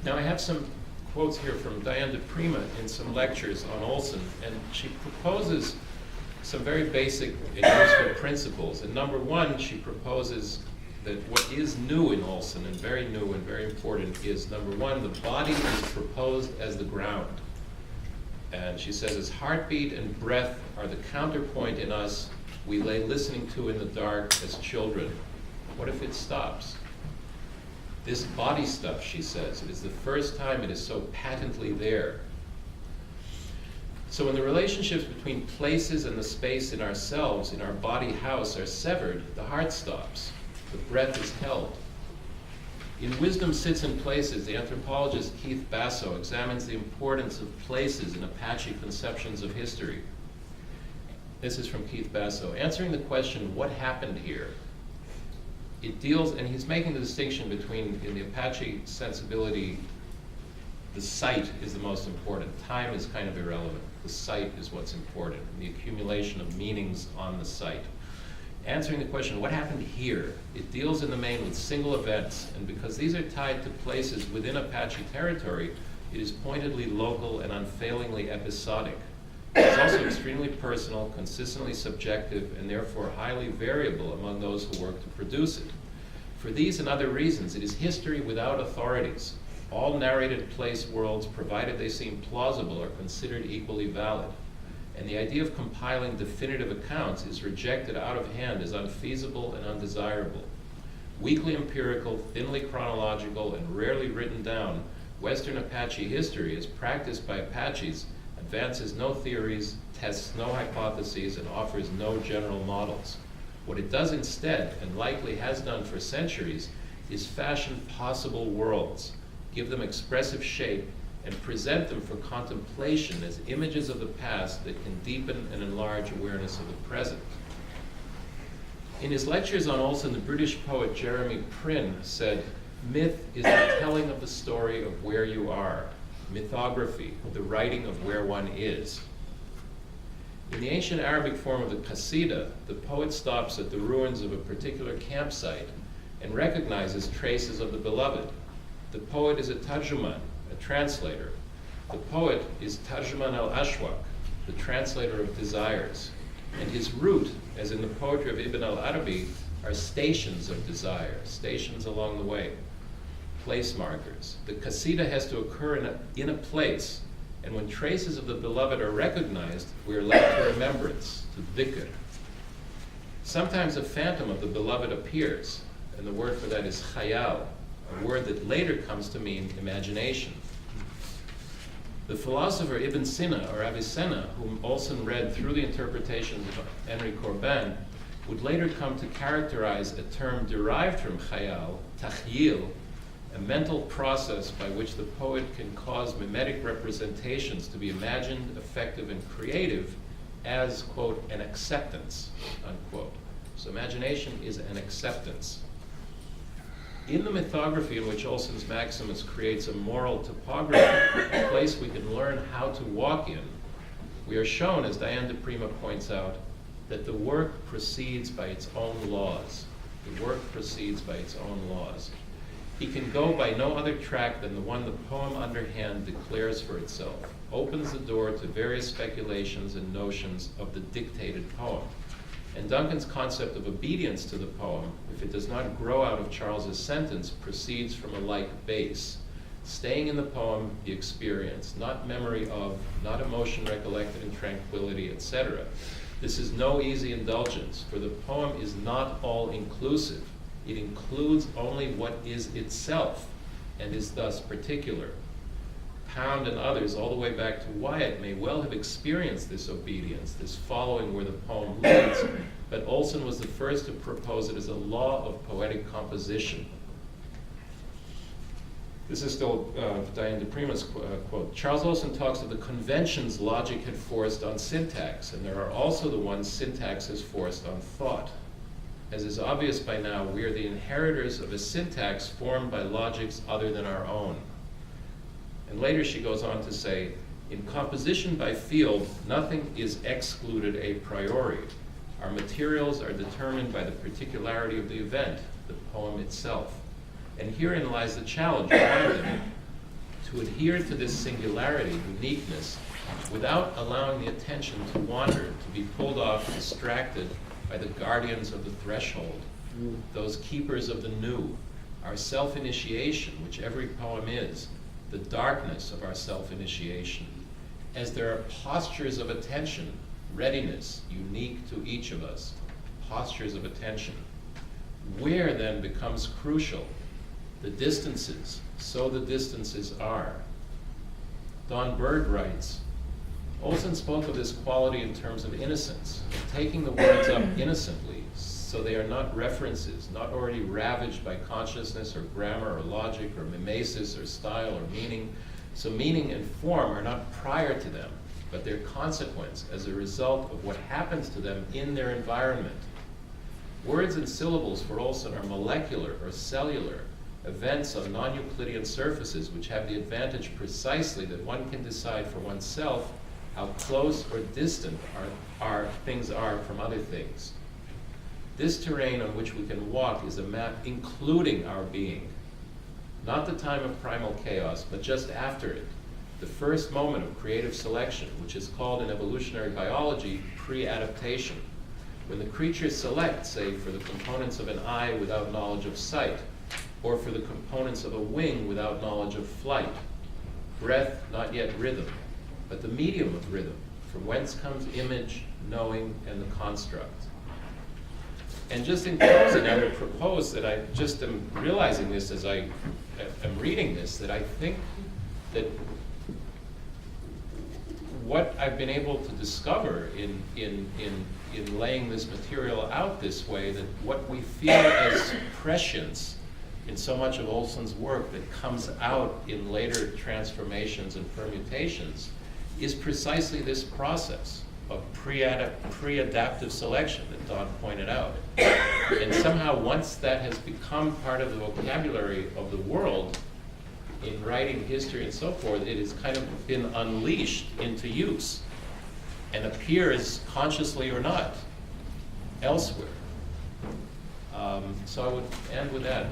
Now I have some quotes here from Diane de Prima in some lectures on Olson, and she proposes some very basic and useful principles. And number one, she proposes that what is new in Olson, and very new and very important, is number one, the body is proposed as the ground. And she says, as heartbeat and breath are the counterpoint in us we lay listening to in the dark as children. What if it stops? This body stuff, she says, it is the first time it is so patently there. So when the relationships between places and the space in ourselves, in our body house, are severed, the heart stops. The breath is held. In Wisdom Sits in Places, the anthropologist Keith Basso examines the importance of places in Apache conceptions of history. This is from Keith Basso. Answering the question, what happened here? It deals, and he's making the distinction between, in the Apache sensibility, the site is the most important. Time is kind of irrelevant. The site is what's important, the accumulation of meanings on the site. Answering the question, what happened here? It deals in the main with single events, and because these are tied to places within Apache territory, it is pointedly local and unfailingly episodic. It is also extremely personal, consistently subjective, and therefore highly variable among those who work to produce it. For these and other reasons, it is history without authorities. All narrated place worlds, provided they seem plausible, are considered equally valid. And the idea of compiling definitive accounts is rejected out of hand as unfeasible and undesirable. Weakly empirical, thinly chronological, and rarely written down, Western Apache history, as practiced by Apaches, advances no theories, tests no hypotheses, and offers no general models. What it does instead, and likely has done for centuries, is fashion possible worlds, give them expressive shape, and present them for contemplation as images of the past that can deepen and enlarge awareness of the present. In his lectures on Olson, the British poet Jeremy Prynne said, "Myth is the telling of the story of where you are. Mythography, the writing of where one is." In the ancient Arabic form of the Qasida, the poet stops at the ruins of a particular campsite and recognizes traces of the beloved. The poet is a tarjuman, a translator. The poet is Tarjuman al-Ashwaq, the translator of desires. And his route, as in the poetry of Ibn al-Arabi, are stations of desire, stations along the way, place markers. The Qasida has to occur in a place, and when traces of the beloved are recognized, we are left to remembrance, to dhikr. Sometimes a phantom of the beloved appears, and the word for that is khayal, a word that later comes to mean imagination. The philosopher Ibn Sina, or Avicenna, whom Olson read through the interpretations of Henri Corbin, would later come to characterize a term derived from khayal, takhyil, a mental process by which the poet can cause mimetic representations to be imagined, effective, and creative as, quote, an acceptance, unquote. So imagination is an acceptance. In the mythography in which Olson's Maximus creates a moral topography, a place we can learn how to walk in, we are shown, as Diane de Prima points out, that the work proceeds by its own laws. The work proceeds by its own laws. He can go by no other track than the one the poem underhand declares for itself, opens the door to various speculations and notions of the dictated poem. And Duncan's concept of obedience to the poem, if it does not grow out of Charles's sentence, proceeds from a like base. Staying in the poem, the experience, not memory of, not emotion recollected in tranquility, etc. This is no easy indulgence, for the poem is not all-inclusive. It includes only what is itself, and is thus particular. Pound and others, all the way back to Wyatt, may well have experienced this obedience, this following where the poem leads, but Olson was the first to propose it as a law of poetic composition. This is still Diane de Prima's quote. Charles Olson talks of the conventions logic had forced on syntax, and there are also the ones syntax has forced on thought. As is obvious by now, we are the inheritors of a syntax formed by logics other than our own. And later she goes on to say, in composition by field, nothing is excluded a priori. Our materials are determined by the particularity of the event, the poem itself. And herein lies the challenge, one of them, to adhere to this singularity, uniqueness, without allowing the attention to wander, to be pulled off, distracted by the guardians of the threshold, those keepers of the new, our self-initiation, which every poem is, the darkness of our self-initiation, as there are postures of attention, readiness, unique to each of us, postures of attention. Where then becomes crucial? The distances, so the distances are. Don Bird writes, Olson spoke of this quality in terms of innocence, of taking the words up innocently, so they are not references, not already ravaged by consciousness or grammar or logic or mimesis or style or meaning. So meaning and form are not prior to them, but their consequence as a result of what happens to them in their environment. Words and syllables for Olson are molecular or cellular, events on non-Euclidean surfaces which have the advantage precisely that one can decide for oneself how close or distant things are from other things. This terrain on which we can walk is a map including our being, not the time of primal chaos, but just after it, the first moment of creative selection, which is called in evolutionary biology pre-adaptation, when the creatures select, say, for the components of an eye without knowledge of sight, or for the components of a wing without knowledge of flight. Breath, not yet rhythm, but the medium of rhythm, from whence comes image, knowing, and the construct. And just in closing, I would propose that I just am realizing this as I am reading this, that I think that what I've been able to discover in laying this material out this way, that what we feel as prescience in so much of Olson's work that comes out in later transformations and permutations is precisely this process of pre-adaptive selection that Don pointed out. And somehow once that has become part of the vocabulary of the world, in writing history and so forth, it has kind of been unleashed into use and appears, consciously or not, elsewhere. So I would end with that.